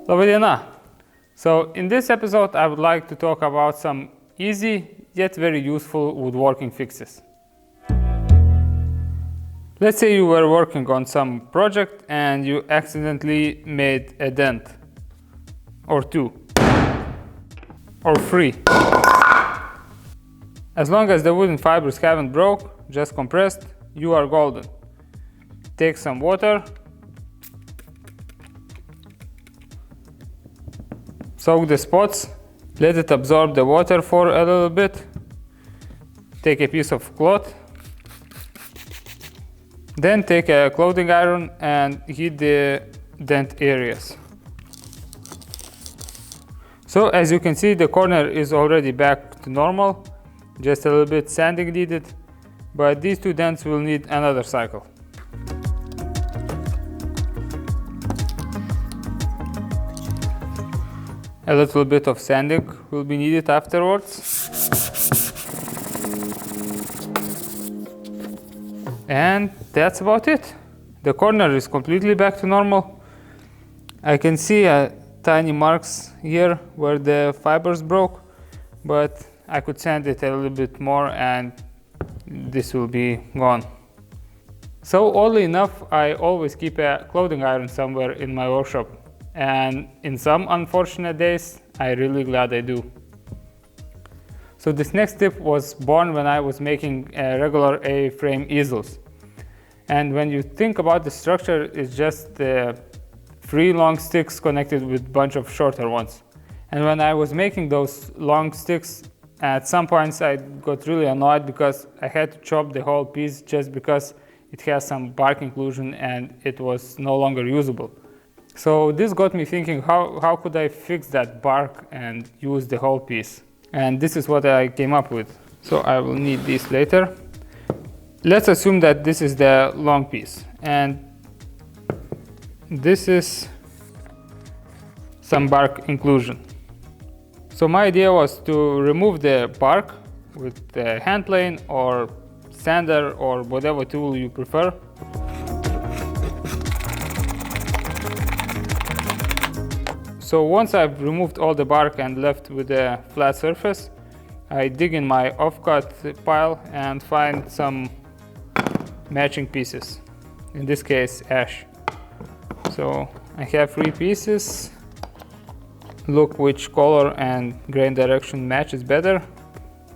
Laba diena! So in this episode I would like to talk about some easy yet very useful woodworking fixes. Let's say you were working on some project and you accidentally made a dent, or two, or three. As long as the wooden fibers haven't broke, just compressed, you are golden. Take some water, soak the spots, let it absorb the water for a little bit. Take a piece of cloth, then take a clothing iron and heat the dent areas. So as you can see, the corner is already back to normal, just a little bit sanding needed, but these two dents will need another cycle. A little bit of sanding will be needed afterwards. And that's about it. The corner is completely back to normal. I can see tiny marks here where the fibers broke, but I could sand it a little bit more and this will be gone. So oddly enough, I always keep a clothing iron somewhere in my workshop. And in some unfortunate days, I'm really glad I do. So this next tip was born when I was making regular A-frame easels. And when you think about the structure, it's just three long sticks connected with a bunch of shorter ones. And when I was making those long sticks, at some points I got really annoyed because I had to chop the whole piece just because it has some bark inclusion and it was no longer usable. So this got me thinking, how could I fix that bark and use the whole piece? And this is what I came up with. So I will need this later. Let's assume that this is the long piece and this is some bark inclusion. So my idea was to remove the bark with the hand plane or sander or whatever tool you prefer. So once I've removed all the bark and left with a flat surface, I dig in my offcut pile and find some matching pieces, in this case ash. So I have three pieces. Look which color and grain direction matches better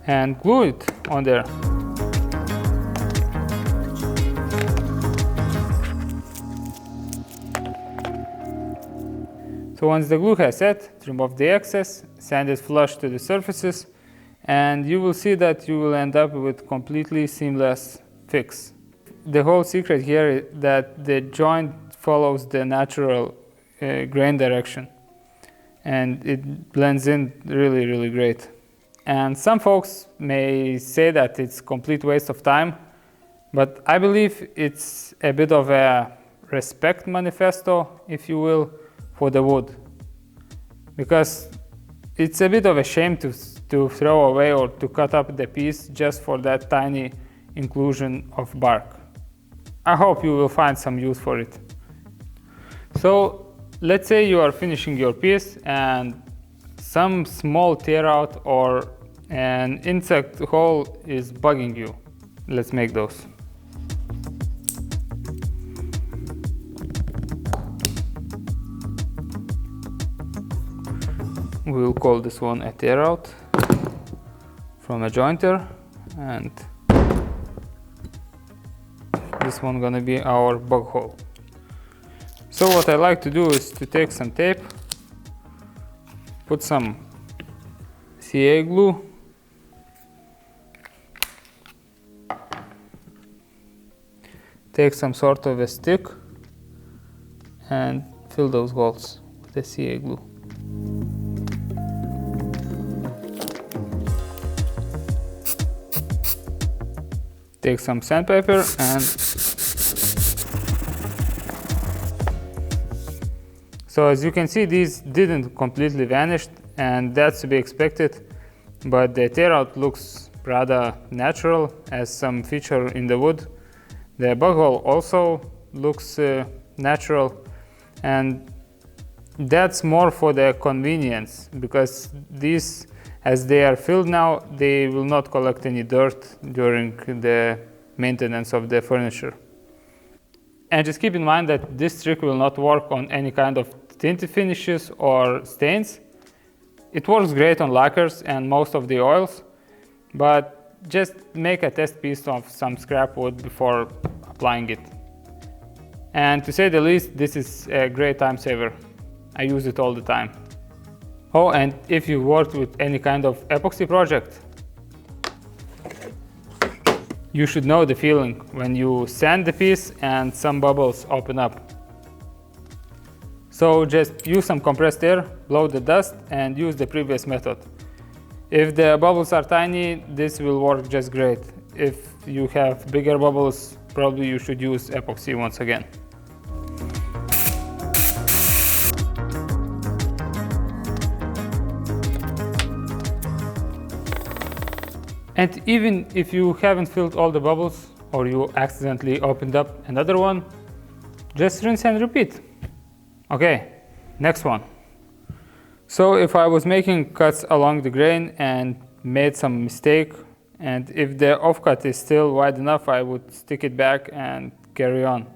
and glue it on there. So once the glue has set, remove the excess, sand it flush to the surfaces, and you will see that you will end up with completely seamless fix. The whole secret here is that the joint follows the natural grain direction, and it blends in really, really great. And some folks may say that it's complete waste of time, but I believe it's a bit of a respect manifesto, if you will, for the wood, because it's a bit of a shame to throw away or to cut up the piece just for that tiny inclusion of bark. I hope you will find some use for it. So let's say you are finishing your piece and some small tear out or an insect hole is bugging you. Let's make those. We'll call this one a tear out from a jointer, and this one gonna be our bug hole. So what I like to do is to take some tape, put some CA glue, take some sort of a stick and fill those holes with the CA glue. Take some sandpaper and so as you can see, these didn't completely vanish, and that's to be expected, but the tear out looks rather natural as some feature in the wood. The bug hole also looks natural, and That's more for the convenience, because these, as they are filled now, they will not collect any dirt during the maintenance of the furniture. And just keep in mind that this trick will not work on any kind of tinted finishes or stains. It works great on lacquers and most of the oils, but just make a test piece of some scrap wood before applying it. And to say the least, this is a great time saver. I use it all the time. Oh, and if you worked with any kind of epoxy project, you should know the feeling when you sand the piece and some bubbles open up. So just use some compressed air, blow the dust, and use the previous method. If the bubbles are tiny, this will work just great. If you have bigger bubbles, probably you should use epoxy once again. And even if you haven't filled all the bubbles, or you accidentally opened up another one, just rinse and repeat. Okay, next one. So if I was making cuts along the grain and made some mistake, and if the offcut is still wide enough, I would stick it back and carry on.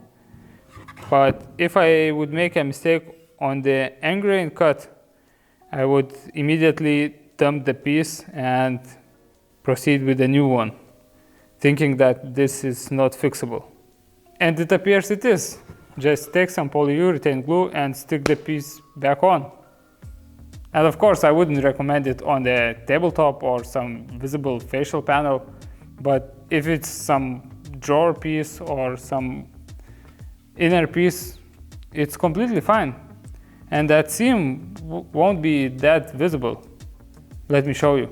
But if I would make a mistake on the end grain cut, I would immediately dump the piece and proceed with a new one, thinking that this is not fixable. And it appears it is. Just take some polyurethane glue and stick the piece back on. And of course, I wouldn't recommend it on the tabletop or some visible facial panel, but if it's some drawer piece or some inner piece, it's completely fine. And that seam won't be that visible. Let me show you.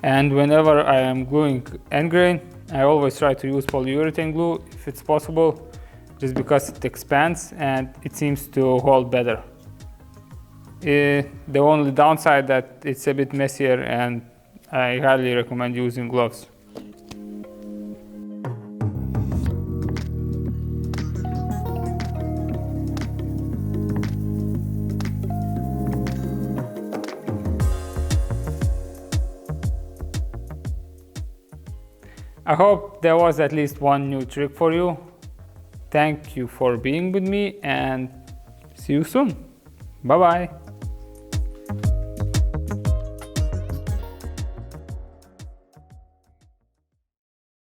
And whenever I am gluing end grain, I always try to use polyurethane glue if it's possible, just because it expands and it seems to hold better. The only downside that it's a bit messier, and I highly recommend using gloves. I hope there was at least one new trick for you. Thank you for being with me, and see you soon. Bye bye.